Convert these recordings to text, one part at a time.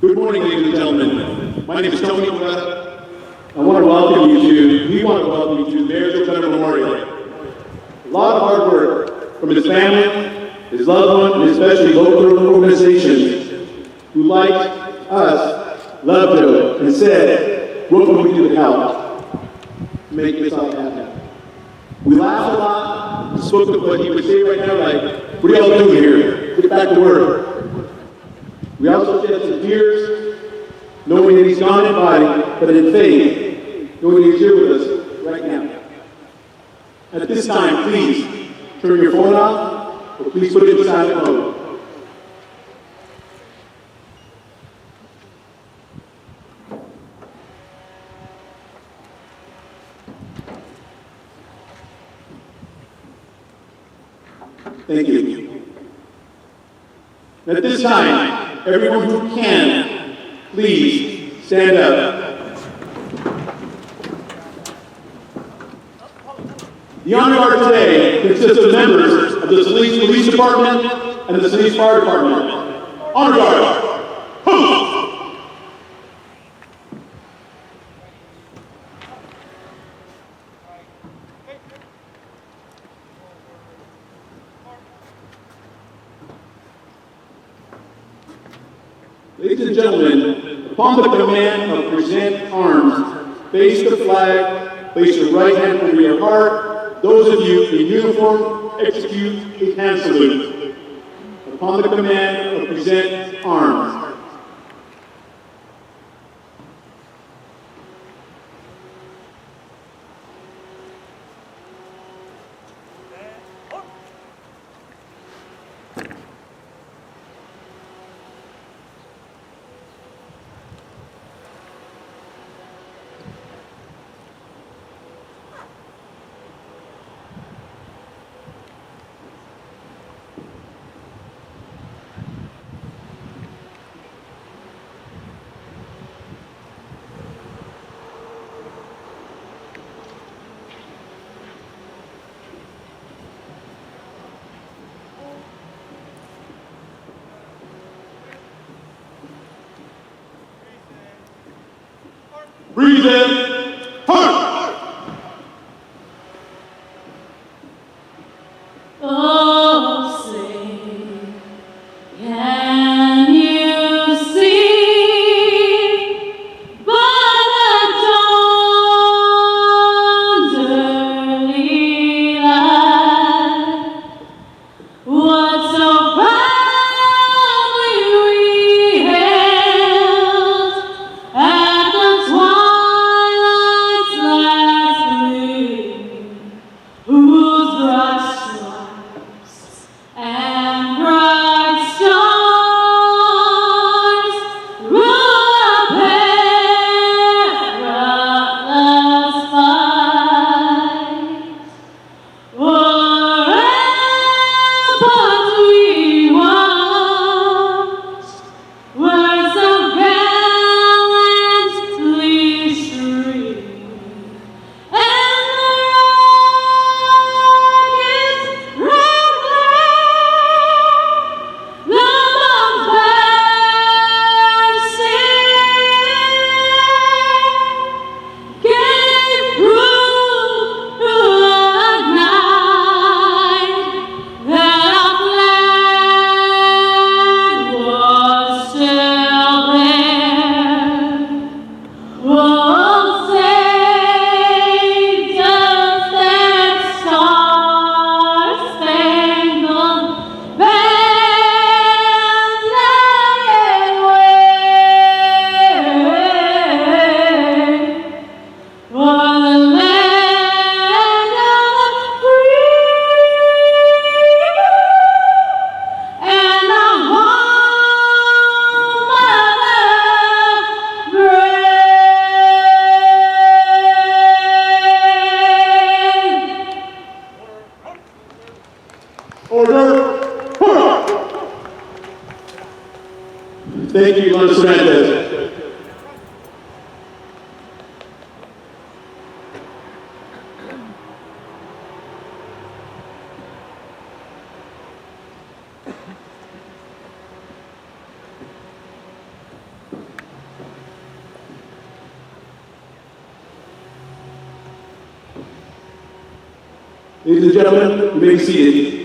Good morning, ladies and gentlemen. My name is Tony Virrueta. We want to welcome you to Mayor Gunter Memorial. A lot of hard work from his family, his loved one, and especially local organizations who, like us, loved him and said, what can we do to help to make this all happen? We laughed a lot, spoke of what he would say right now, like, what are y'all doing here? Get back to work. We also shed some tears, knowing that he's gone in body, but in faith, knowing he's here with us right now. At this time, please turn your phone off, or please put it in silent mode. Thank you. At this time, everyone who can, please stand up. The honor guard today consists of members of the Salinas Police Department and the Salinas Fire Department. Honor guard, post! Ladies and gentlemen, upon the command of present arms, face the flag, place your right hand over your heart. Those of you in uniform, execute a hand salute. Upon the command of present arms. Breathe in, heart. Oh, say, can you see by the dawn's early light what so proudly we hailed at the twilight's last gleam, whose broad stripes and bright stars rule a perilous fight. Wherever we watched, words of gallantly streamed, and the rocket's red glare, the bombs bursting, gave proof to the night that our flag was still there. Oh, say does that star-spangled banner wave for the land of the free and our home of the brave. Order, heart. Thank you, Yolanda Cervantes. Ladies and gentlemen, you may be seated.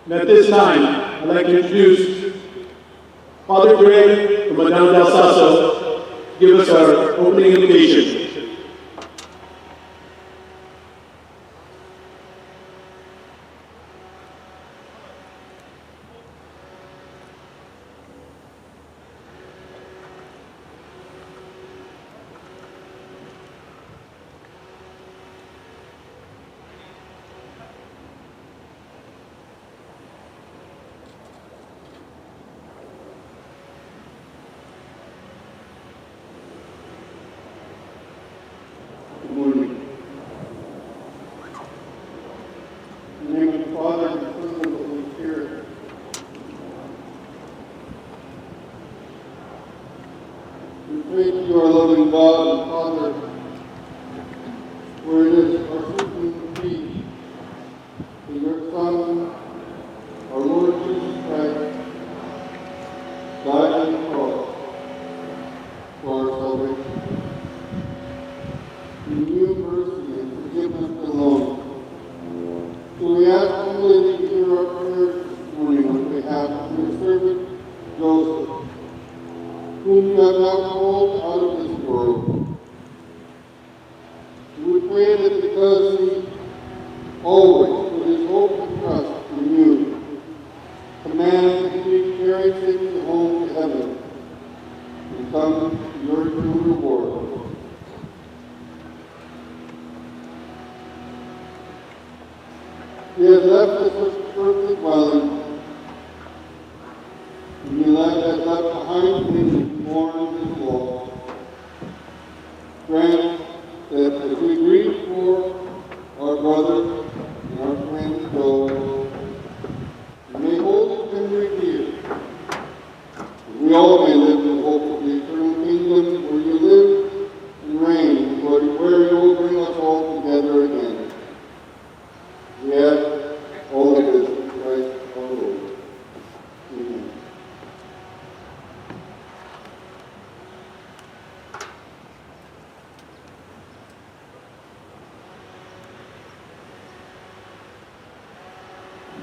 And at this time, I'd like to introduce Father Greg from Madonna del Sasso to give us our opening invocation.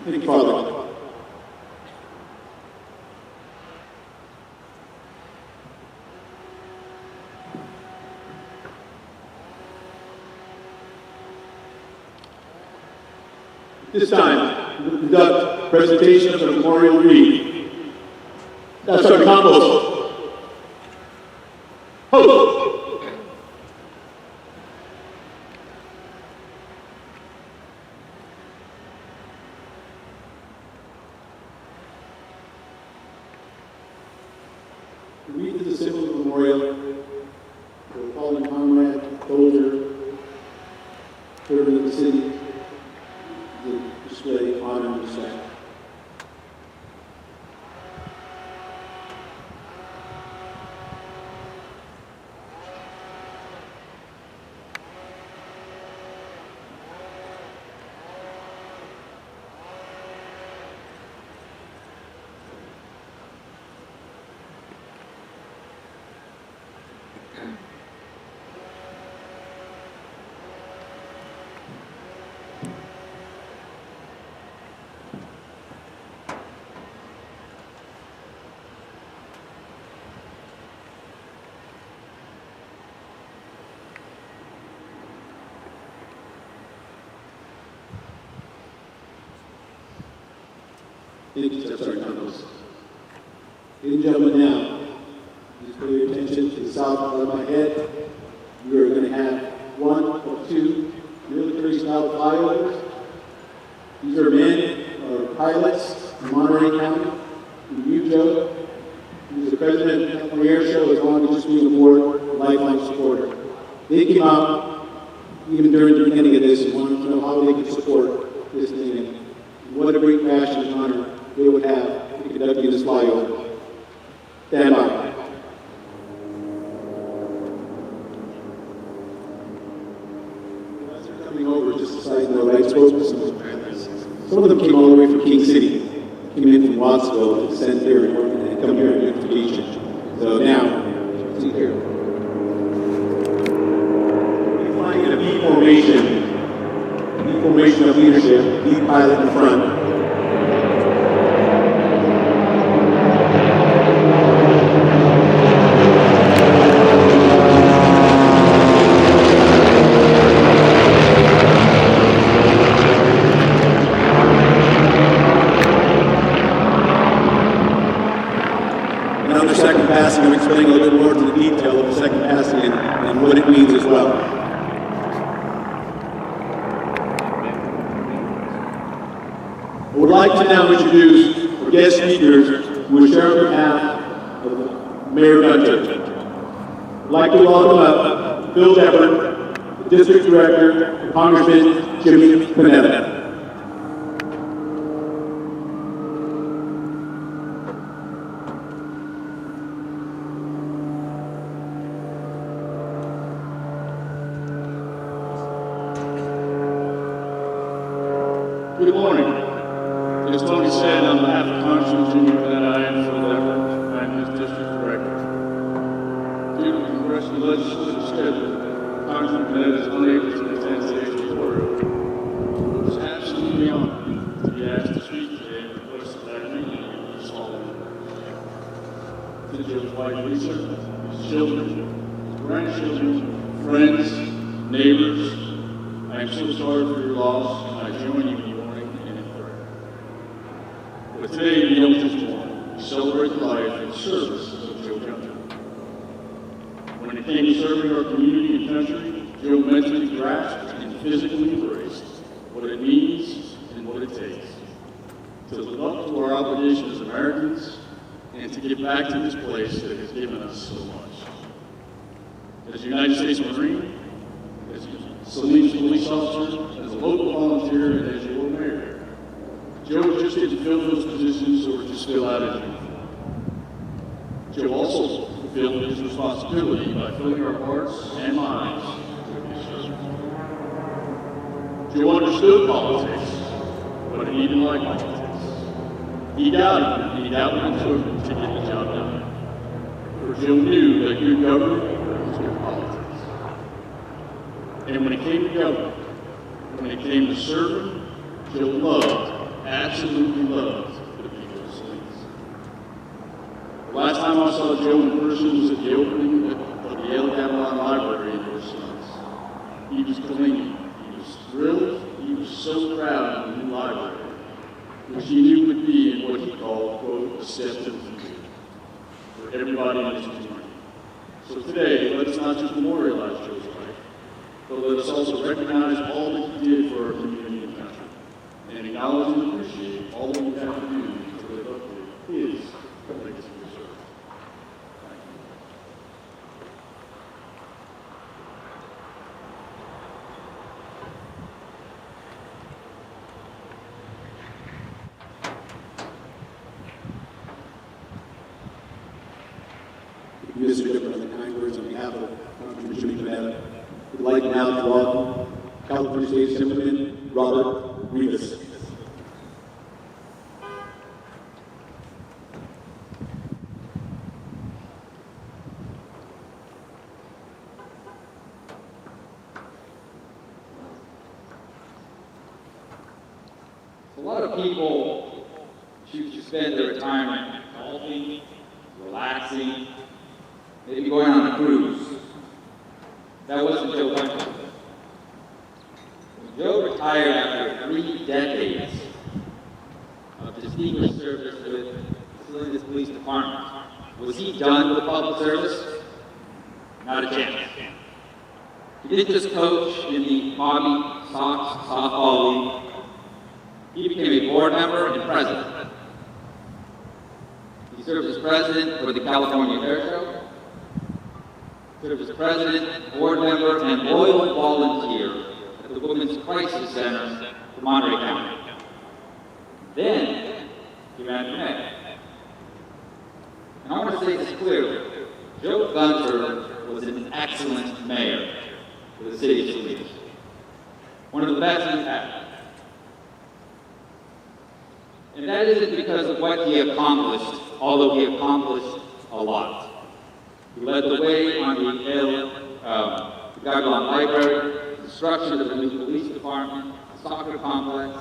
Thank you, Father. This time, we'll conduct presentation of the memorial wreath. That's our compost. Host. The wreath is a symbol of memorial for a fallen comrade, soldier, servant of the city. The display of honor and respect. Thank you, Sorry, Carlos. Ladies and gentlemen, now, please pay your attention to the south of my head. We are going to have one of two military-style flyovers. These are men, or pilots in Monterey County, from Utah. He was the president of the air show as long as just being aboard, a lifelong supporter. They came out, even during the beginning of this, and wanted to know how they could support this thing, and what a great passion and honor they would have in conducting this flyover. Stand by. As they're coming over, just a side note, I spoke to some of them came all the way from King City, came in from Wattsville to descend here and come here and do Invocation. So now, see here. We're flying in a V formation of leadership, lead pilot in front. Passing, I'm explaining a little bit more to the detail of the second passing and what it means as well. I would like to now introduce our guest speakers who will share on behalf of Mayor Gunter. I'd like to welcome up Phil Deppert, the District Director, and Congressman Jimmy Panetta. Good morning. As Tony said, on behalf of Congressman Jimmy Panetta, I am Phil Deppert. I am his district director. Due to the congressional legislative schedule, Congressman Panetta is unable to attend today's tutorial. It was absolutely honored to be asked to speak today and requested that I greet you in this hall. To Joe's wife Lisa, his children, his grandchildren, friends, neighbors, I am so sorry for your loss, and I join you in your mourning and in prayer. But today, we don't just mourn, we celebrate the life and service of Joe Gunter. When it came to serving our community and country, Joe mentally grasped and physically embraced what it means and what it takes to live up to our obligation as Americans and to give back to this place that has given us so much. As a United States Marine, as a Salinas police officer, as a local volunteer, and as your mayor, Joe just didn't fill those positions or just fill out his uniform. Joe also fulfilled his responsibility by filling our hearts and minds with his service. Joe understood politics, but he didn't like politics. He doubted it, and he doubted it took to get the job done. For Joe knew that good government was good politics. And when it came to government, when it came to serving, Joe loved, absolutely loved, the people of Salinas. The last time I saw Joe in person was at the opening of the Yale Gamelon Library in Los Salinas. He was clinging, he was thrilled, he was so proud of the new library, which he knew would be in what he called, quote, a step to the future for everybody in his community. So today, let us not just memorialize Joe's life, but let us also recognize all that he did for our community and country, and acknowledge and appreciate all that we have to do to live up to his legacy of service. Thank you. Mr. Deppert, on the kind words on behalf of Congressman Jimmy Panetta, we'd like now to welcome California State Assemblyman Robert Rivas. A lot of people choose to spend their retirement golfing, relaxing, maybe going on a cruise. That wasn't Joe Gunter. When Joe retired after 3 decades of distinguished service with the Salinas Police Department. Was he done with public service? Not a chance. He didn't just coach in the Bobby Sox softball league. He became a board member and president. He served as president for the California Air Show, served as president, board member, and loyal volunteer at the Women's Crisis Center for Monterey County. Then, he ran for mayor. And I want to say this clearly. Joe Gunter was an excellent mayor for the city of Salinas. One of the best we've had. And that isn't because of what he accomplished, although he accomplished a lot. He led the way on the Gaglon Library, construction of the new police department, a soccer complex,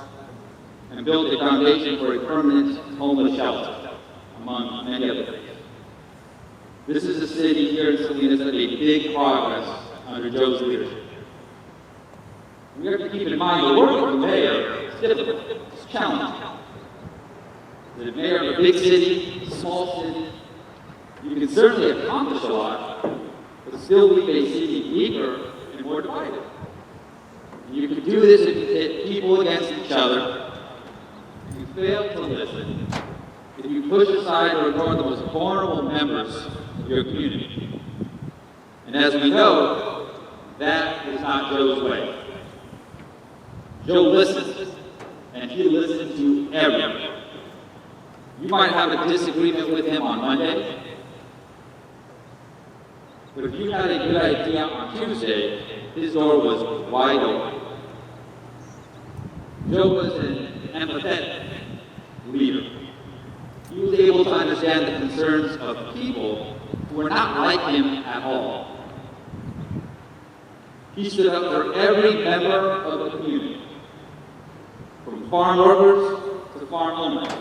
and built a foundation for a permanent homeless shelter, among many other things. This is a city here in Salinas that made big progress under Joe's leadership. We have to keep in mind the work of the mayor is difficult, it's challenging. The mayor of a big city, a small city, you can certainly accomplish a lot, but still leave a city weaker and more divided. And you can do this if you pit people against each other, if you fail to listen, if you push aside or ignore the most vulnerable members of your community. And as we know, that is not Joe's way. Joe listens, and he listens to everyone. You might have a disagreement with him on Monday, but if you had a good idea on Tuesday, his door was wide open. Joe was an empathetic leader. He was able to understand the concerns of people who were not like him at all. He stood up for every member of the community, from farm workers to farm owners,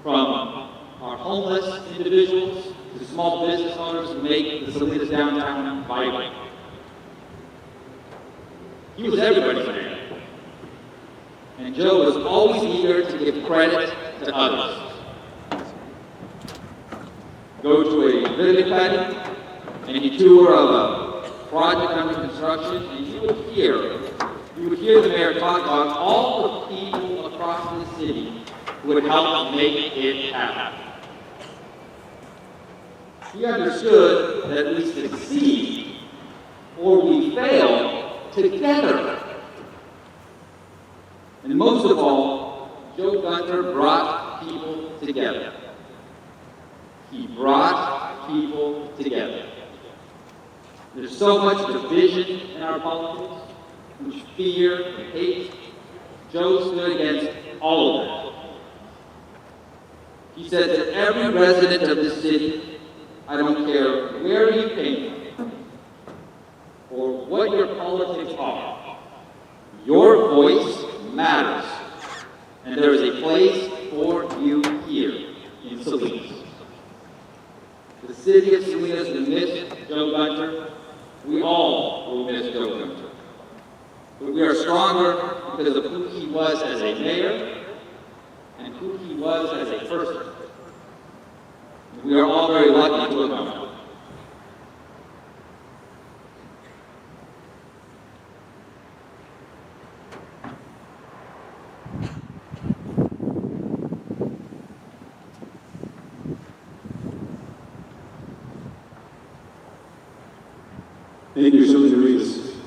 from our homeless individuals to small business owners who make the Salinas downtown vibrant. He was everybody's man. And Joe was always eager to give credit to others. Go to a ribbon cutting, and tour of a project under construction, and you would hear the mayor talk about all the people across the city who would help make it happen. He understood that we succeed or we fail together. And most of all, Joe Gunter brought people together. He brought people together. There's so much division in our politics, much fear and hate. Joe stood against all of that. He said to every resident of this city, I don't care where you came from or what your politics are, your voice matters, and there is a place for you here in Salinas. The city of Salinas will miss Joe Gunter. We all will miss Joe Gunter. But we are stronger because of who he was as a mayor and who he was as a person. We are all very lucky to have known him. Thank you, Mr. Reeves.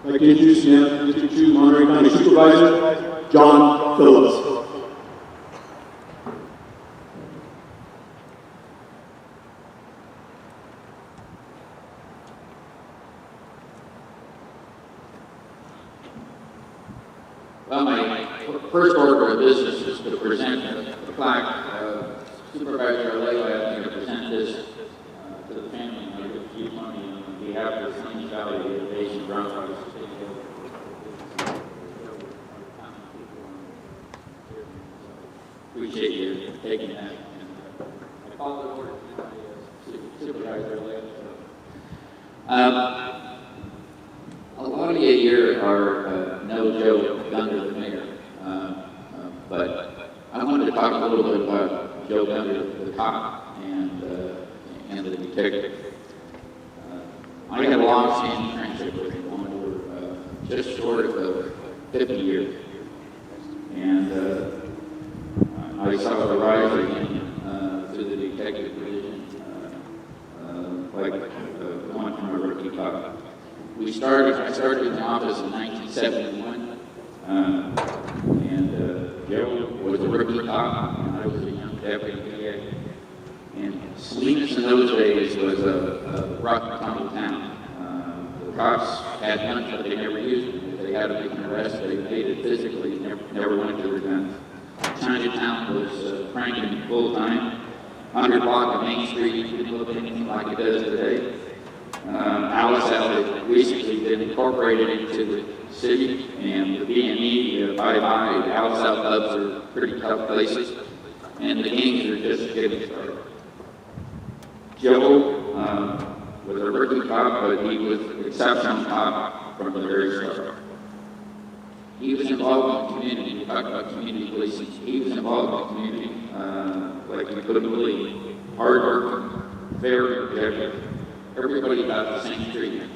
I'd like to introduce you now District 2 Monterey County Supervisor, John Phillips. Well, my first order of business is to present the plaque. Supervisor Leo asked me to present this to the family and I give a few money on behalf of the Salinas Valley Invocation Groundhogs. Appreciate you taking that. I call the order to Supervisor Leo. A lot of you here know Joe Gunter, the mayor, but wanted to talk a little bit about Joe Gunter, the cop, and the detective. I had a long-standing friendship with him over just short of 50 years. And I saw the rise of him through the detective division, like going from a rookie cop. I started in the office in 1971, and Joe was a rookie cop, and I was a young deputy PA. And Salinas in those days was a rough and tumble town. The cops had guns, but they never used them. If they had to make an arrest, they made it physically, never went to their guns. Chinatown was cranking full time. 100 block of Main Street didn't look anything like it does today. Alice had recently been incorporated into the city, and the B&E, bye-bye, Alice Out clubs are pretty tough places, and the gangs are just getting started. Joe was a rookie cop, but he was an exceptional cop from the very start. He was involved in the community. We talked about community policing. He was involved in the community like you couldn't believe. Hard-working, fair, objective. Everybody got the same treatment,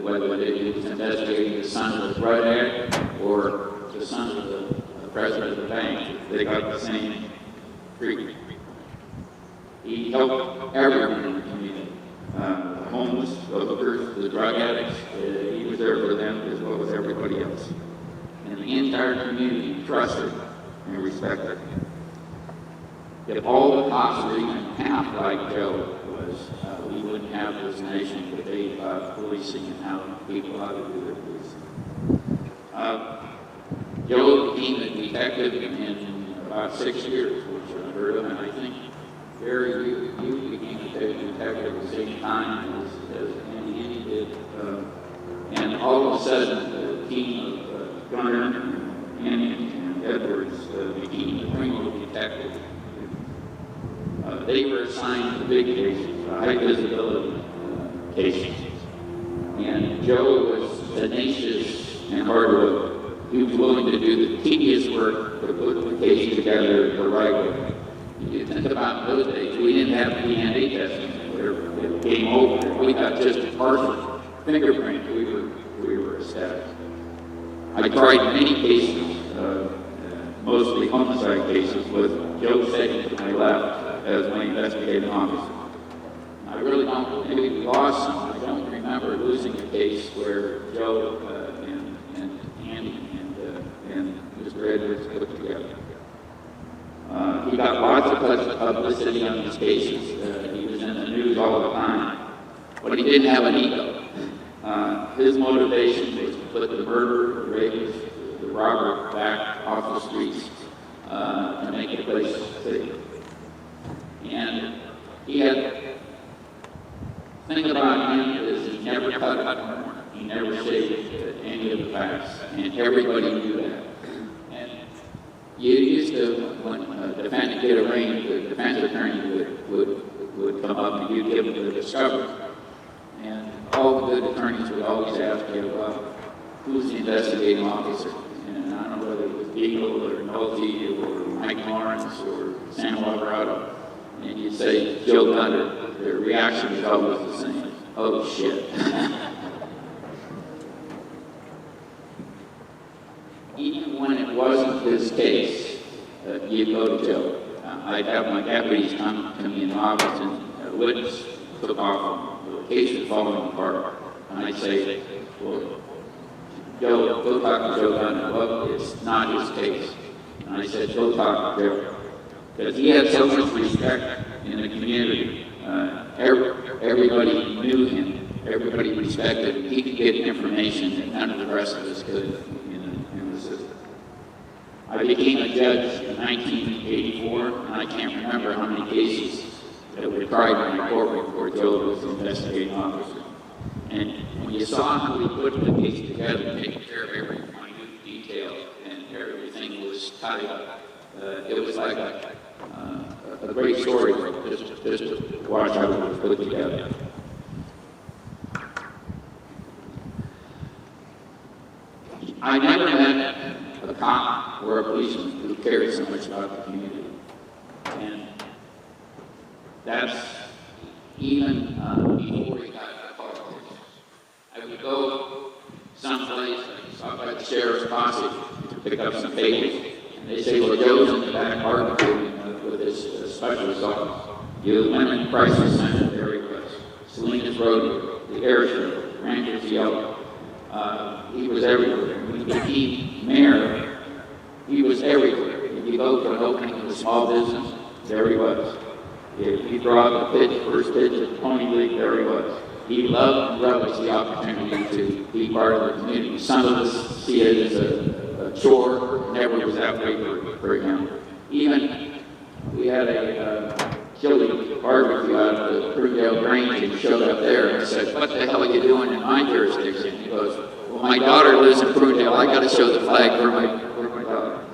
whether it was investigating the son of the drug addict or the son of the president of the bank. They got the same treatment. He helped everyone in the community, the homeless, the hookers, the drug addicts. He was there for them as well as everybody else. And the entire community trusted and respected him. If all the cops were even half like Joe was, we wouldn't have this nation debate about policing and how people ought to do their policing. Joe became a detective in about 6 years, which is unheard of, and I think you became a detective at the same time as Andy did. And all of a sudden, the team of Gunter, Andy, and Edwards became the criminal detective. They were assigned to big cases, high visibility cases. And Joe was tenacious and hardworking. He was willing to do the tedious work to put the case together the right way. You think about those days, we didn't have DNA testing. It came over. We got just a partial fingerprint. We were ecstatic. I tried many cases, mostly homicide cases, with Joe sitting to my left as my investigating officer. I really don't, maybe we lost some. I don't remember losing a case where Joe and Andy and Mr. Edwards put together. He got lots of publicity on these cases. He was in the news all the time. But he didn't have an ego. His motivation was to put the murderer, the rapist, the robber back off the streets to make the place safe. And he had, the thing about him is he never cut a corner. He never shaved any of the facts. And everybody knew that. And you used to, when a defendant did arrange, the defense attorney would come up and you'd give him the discovery. And all the good attorneys would always ask you, well, who's the investigating officer? And I don't know whether it was Beagle or Nolte or Mike Lawrence or San Alvarado. And you'd say, Joe Gunter. Their reaction was always the same. Oh, shit. Even when it wasn't his case, you'd go to Joe. I'd have my deputies come to me in the office and a witness took off. The case was falling apart. And I'd say, well, Joe, go talk to Joe Gunter. Well, it's not his case. And I said, go talk to Joe. Because he had so much respect in the community. Everybody knew him. Everybody respected him. He could get information that none of the rest of us could in the system. I became a judge in 1984, and I can't remember how many cases that were tried in my courtroom where Joe was the investigating officer. And when you saw how we put the case together, taking care of every minute detail, and everything was tied up, it was like a great story just to watch how it was put together. I never met a a cop or a policeman who cared so much about the community. And that's even before he got into politics. I would go someplace, like stop by the sheriff's posse to pick up some papers, and they say, well, Joe's in the back barbecuing with his special sauce. You Women Crisis Center, there he was. Salinas Road, the Airstrip, Rancher's Yellow. He was everywhere. When he became mayor, he was everywhere. If you go to an opening of a small business, there he was. If he brought the first pitch at the Pony League, there he was. He loved and relished the opportunity to be part of the community. Some of us see it as a chore, never was that way for him. Even we had a chili barbecue out of the Prudale Grange, and he showed up there and said, what the hell are you doing in my jurisdiction? He goes, well, my daughter lives in Prudale, I got to show the flag for my daughter.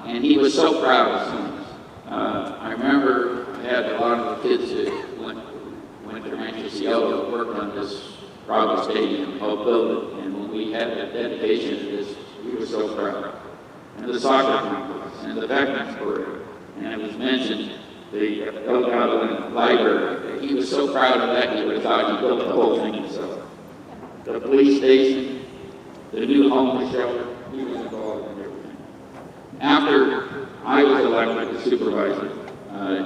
And he was so proud of Salinas. I remember I had a lot of the kids that went to Rancher's Yellow worked on this Rabobank Stadium, helped build it, and when we had that dedication, we were so proud. And the soccer complex, and the veterans parade, and it was mentioned, the El Library. He was so proud of that, he would have thought he built the whole thing himself. The police station, the new homeless shelter, he was involved in everything. After I was elected as supervisor,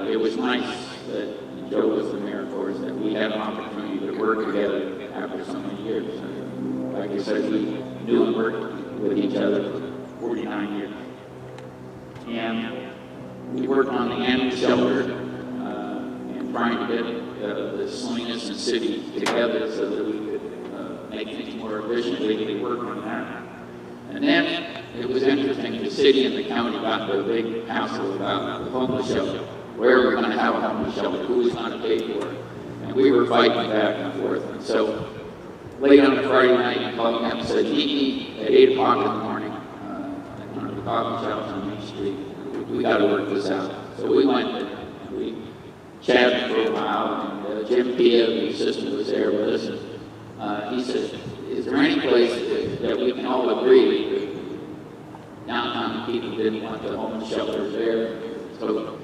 it was nice that Joe was the mayor, of course, that we had an opportunity to work together after so many years. Like I said, we knew and worked with each other for 49 years. And we worked on the animal shelter and trying to get the Salinas and city together so that we could make things more efficiently. We worked on that. And then it was interesting, the city and the county got into a big hassle about the homeless shelter. Where are we going to have a homeless shelter? Who was going to pay for it? And we were fighting back and forth. And so late on a Friday night, he called me up and said, meet me at 8 o'clock in the morning at one of the coffee shops on Main Street. We got to work this out. So we went there, and we chatted for a while, and Jim Pia, the assistant, was there with us. And he said, is there any place that we can all agree downtown people didn't want the homeless shelters there? So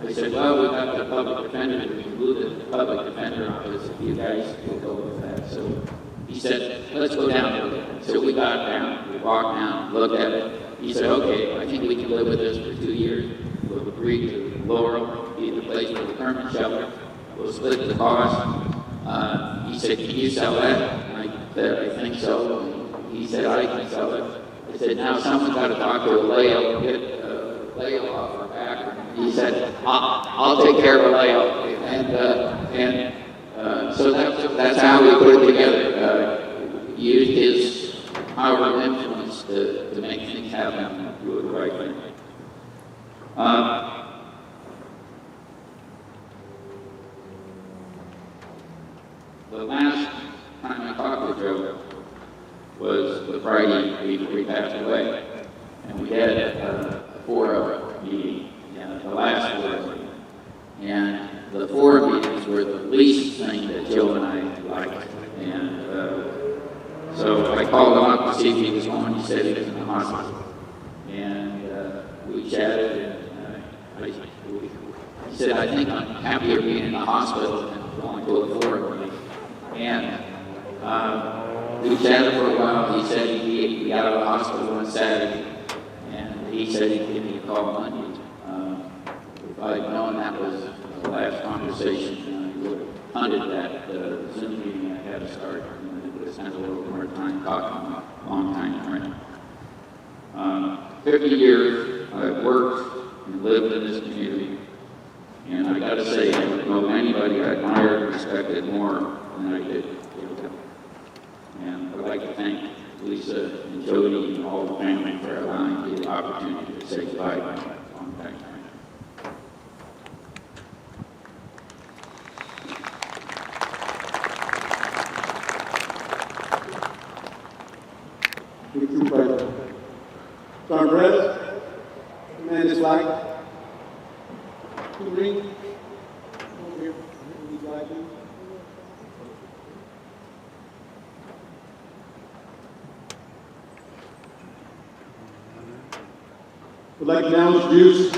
I said, well, we got the public defender, we moved the public defender office, if you guys will go with that. So he said, let's go down there. So we got down, we walked down, looked at it. He said, okay, I think we can live with this for 2 years. We'll agree to Laurel, be the place for the permanent shelter. We'll split the cost. He said, can you sell that? And I said, I think so. And he said, I can sell it. I said, now someone's got to talk to a layout, get a layout off our back. And he said, I'll take care of a layout. And so that's how we put it together. Used his power of influence to make things happen and do it the right way. The last time I talked to Joe was the Friday before he passed away. And we had a four-hour meeting, the last four. And the four meetings were the least thing that Joe and I liked. And so I called him up to see if he was going. He said he was in the hospital. And we chatted, and he said, I think I'm happier being in the hospital than going to a forum meeting. And we chatted for a while. He said he got out of the hospital on Saturday, and he said he'd give me a call Monday. If I'd known that was the last conversation, I would have hunted that Zoom meeting I had to start. Spent a little more time talking about a long time frame. 50 years I've worked and lived in this community, and I got to say, I don't know anybody I admired and respected more than I did. And I'd like to thank Lisa and Jody and all the family for allowing me the opportunity to say goodbye to my long time friend. Sergeant Perez, command this flag. The ring. Over here. These flags. I'd like to now introduce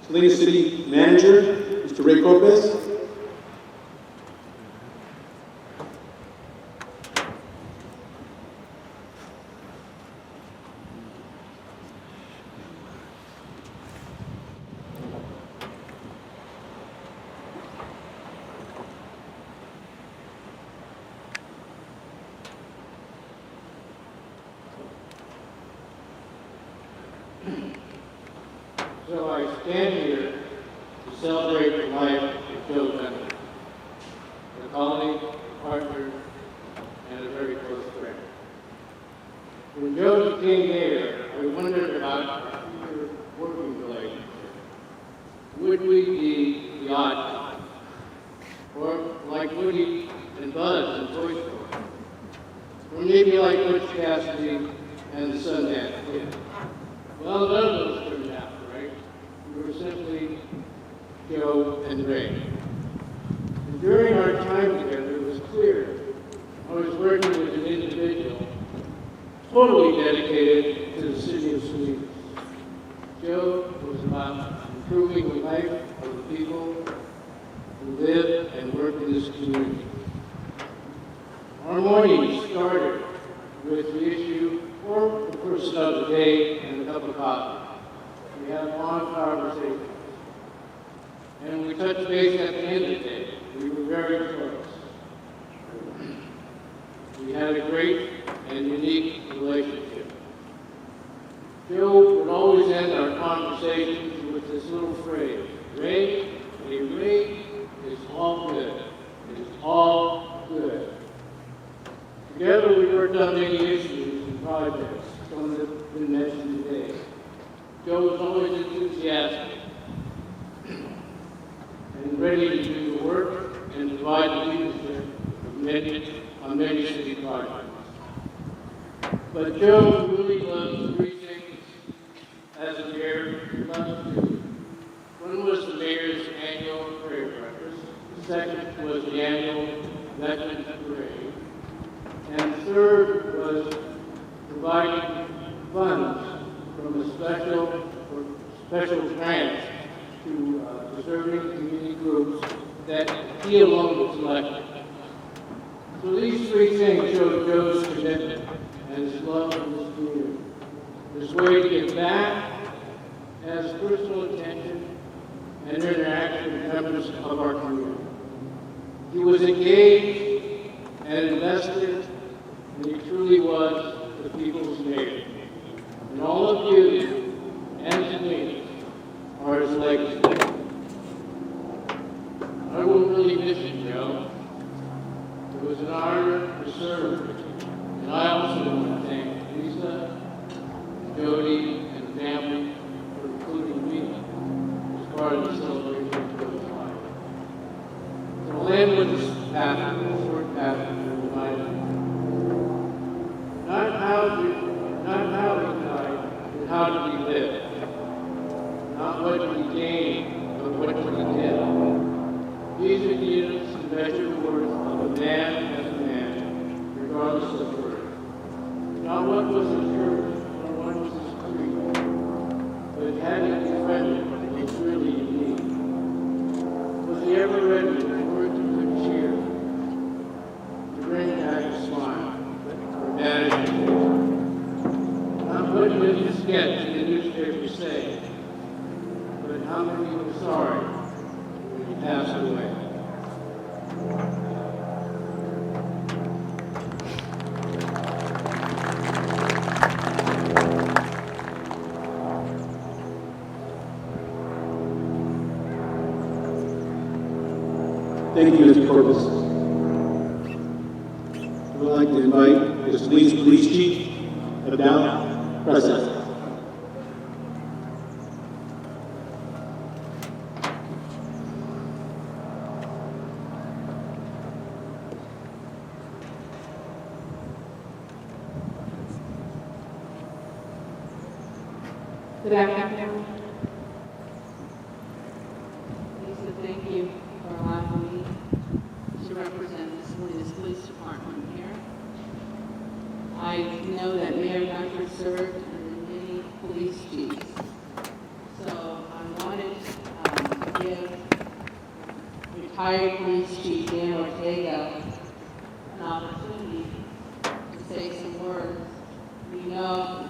Salinas City Manager, Mr. Ray Corpez. So I stand here to celebrate the life of Joe Gunter, a colleague, partner, and a very close friend. When Joe became mayor, I wondered about our future working relationship. Would we be the odd couple? Or like Woody and Buzz in Toy Story? Or maybe like Butch Cassidy and the Sundance Kid? Well, none of those turned out, right? We were simply Joe and Ray. And during our time together, it was clear I was working with an individual totally dedicated to the city of Salinas. Joe was about improving the life of the people who live and work in this community. Our morning started with the issue or the person of the day and a cup of coffee. We had long conversations. And we touched base at the end of the day. We were very close. We had a great and unique relationship. Joe would always end our conversations with this little phrase, Ray, hey, Ray, it's all good. It's all good. Together we worked on many issues and projects, some that have been mentioned today. Joe was always enthusiastic and ready to do the work and provide the leadership on many city projects. But Joe really loves three things as a mayor. He loves to do. One was the mayor's annual prayer breakfast. The second was the annual Veterans Parade. And the third was providing funds from a special grant to deserving community groups that he alone was elected. So these three things show Joe's commitment and his love for this community. His way to give back has personal attention and interaction with members of our community. He was engaged and invested, and he truly was the people's mayor. And all of you and Salinas are his legacy. I will really miss you, Joe. It was an honor to serve with you. And I also want to thank Lisa, Jody, and the family for including me as part of the celebration of Joe's life. So I'll end with this passage, a short passage to remind you. Not how we died, but how do we live? Not what we gain, but what we did. These are the units that measure the worth of a man as a man, regardless of birth. Not what was his church, nor what was his creed, but had he befriended what was really in need. Was he ever ready with words of good cheer to bring back a smile or banish a tear? Not what did the sketch in the newspaper say, but how many were sorry when he passed away. Thank you, Mr. Corpus. I would like to invite the Salinas Police Chief of Down present. Good afternoon. Lisa, thank you for allowing me to represent the Salinas Police Department here. I know that Mayor Gunter served under many police chiefs, retired police chief Dan Ortega an opportunity to say some words. We know,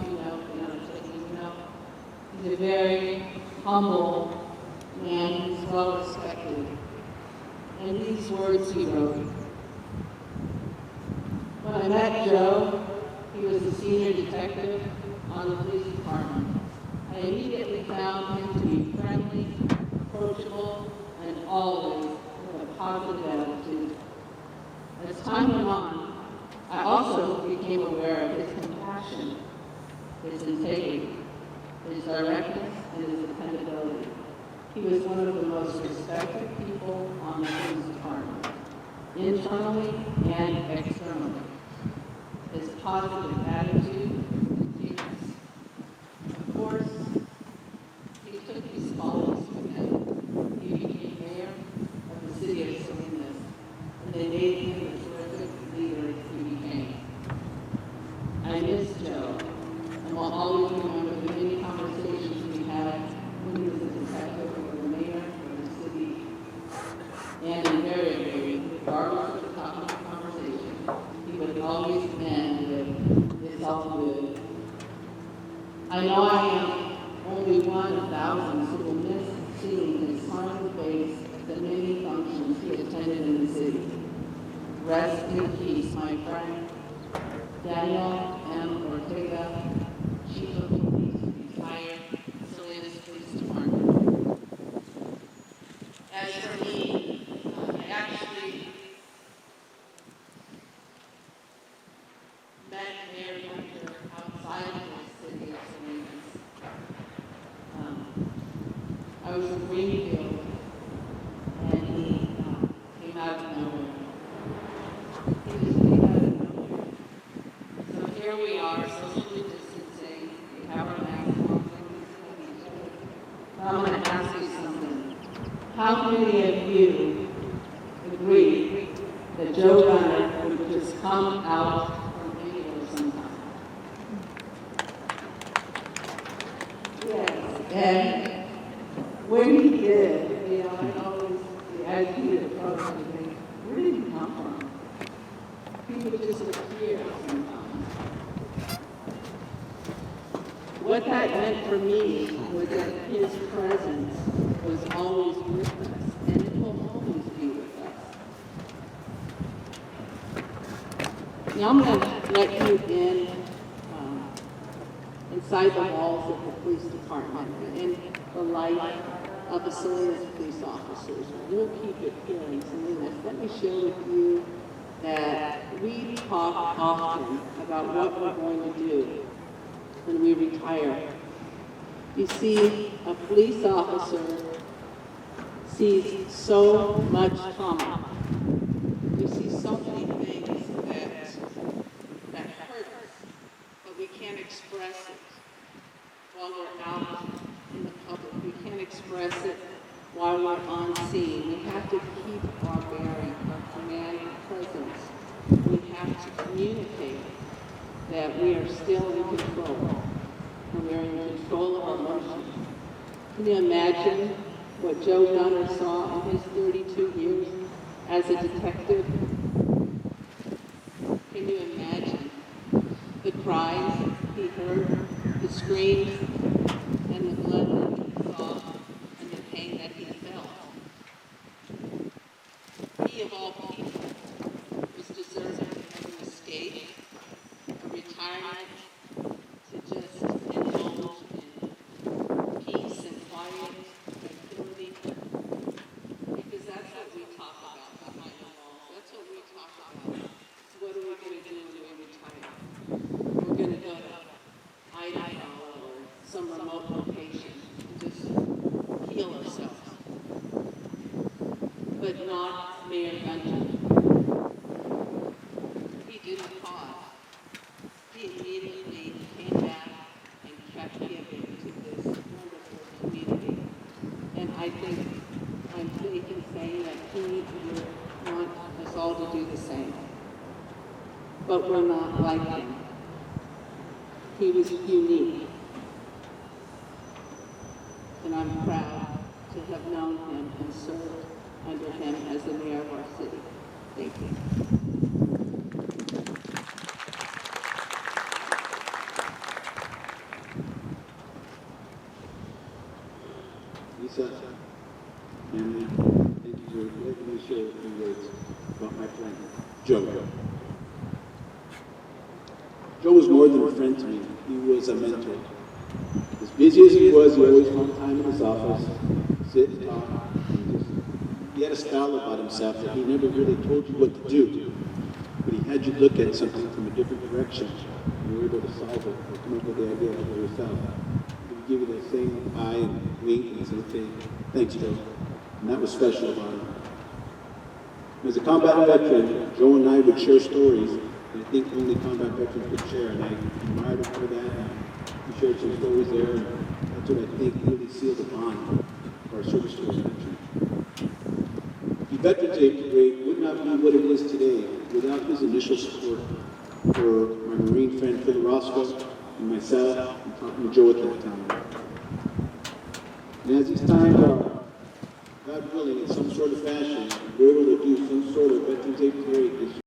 he's a very humble man who's well respected. And these words he wrote. When I met Joe, he was a senior detective on the police department. I immediately found him to be friendly, approachable, and always with a positive attitude. As time went on, I also became aware of his compassion, his integrity, his directness, and his dependability. He was one of the most respected people on the police department, internally and externally. His positive attitude continues. Of course, he took his qualities with him. He became mayor of the city of Salinas, and they made him the terrific leader he became. I miss Joe, and will always remember the many conversations we had when he was a detective or the mayor of the city. And invariably, regardless of the topic of conversation, he would always end with, "It's all good." I know I am only one of thousands who will miss seeing his smiling face at the many functions he attended in the city. Rest in peace, my friend. Daniel M. Ortega, Chief of Police, retired, Salinas Police Department. As for me, I actually met Mayor Gunter outside of the city of Salinas. I was in Greenfield, and he came out of nowhere. He just came out of nowhere. So here we are, socially distancing. We have our masks on. I'm going to ask you something. How many of you agree that Joe Gunter would just come out from anywhere sometime? Yes. And when he did, I always, as he approached, I think, where did he come from? He would just appear sometimes. What that meant for me was that his presence was always with us, and it will always be with us. Now I'm going to let you in, inside the walls of the police department, in the life of the Salinas police officers. We'll keep it here in Salinas. Let me share with you that we talk often about what we're going to do when we retire. You see, a police officer sees so much trauma. We see so many things that hurt us, but we can't express it while we're out in the public. We can't express it while we're on scene. We have to keep our bearing, our command presence. We have to communicate that we are still in control, and we're in control of our emotions. Can you imagine what Joe Gunter saw in his 32 years as a detective? Can you imagine the cries he heard, the screams, and the blood that he saw, and the pain that he felt? He, of all people, was deserving of an escape, a retirement, to just indulge in peace and quiet, tranquility, because that's what we talk about behind the walls. That's what we talk about. So what are we going to do when we retire? We're going to go to Idaho or some remote location and just heal ourselves. But not Mayor Gunter. He didn't pause. He immediately came back and kept giving to this wonderful community. And I think I'm safe in saying that he would want us all to do the same. But we're not like him. He was unique. And I'm proud to have known him and served under him as the mayor of our city. Thank you. Lisa, family, thank you for letting me share a few words about my friend, Joe. Joe was more than a friend to me. He was a mentor. As busy as he always found time in his office, sit and talk. He had a style about himself that he never really told you what to do, but he had you look at something from a different direction, and you were able to solve it or come up with the idea for yourself. He would give you that same eye and wink and say, okay, thanks, Joe. And that was special about him. As a combat veteran, Joe and I would share stories that I think only combat veterans could share, and I admired him for that. We shared some stories there, and that's what I think really sealed the bond of our service to our country. The Veterans Day Parade would not be what it is today without his initial support for my Marine friend Phil Roscoe and myself and talking to Joe at that time. And as these times are, God willing, in some sort of fashion, we're able to do some sort of Veterans Day Parade this year.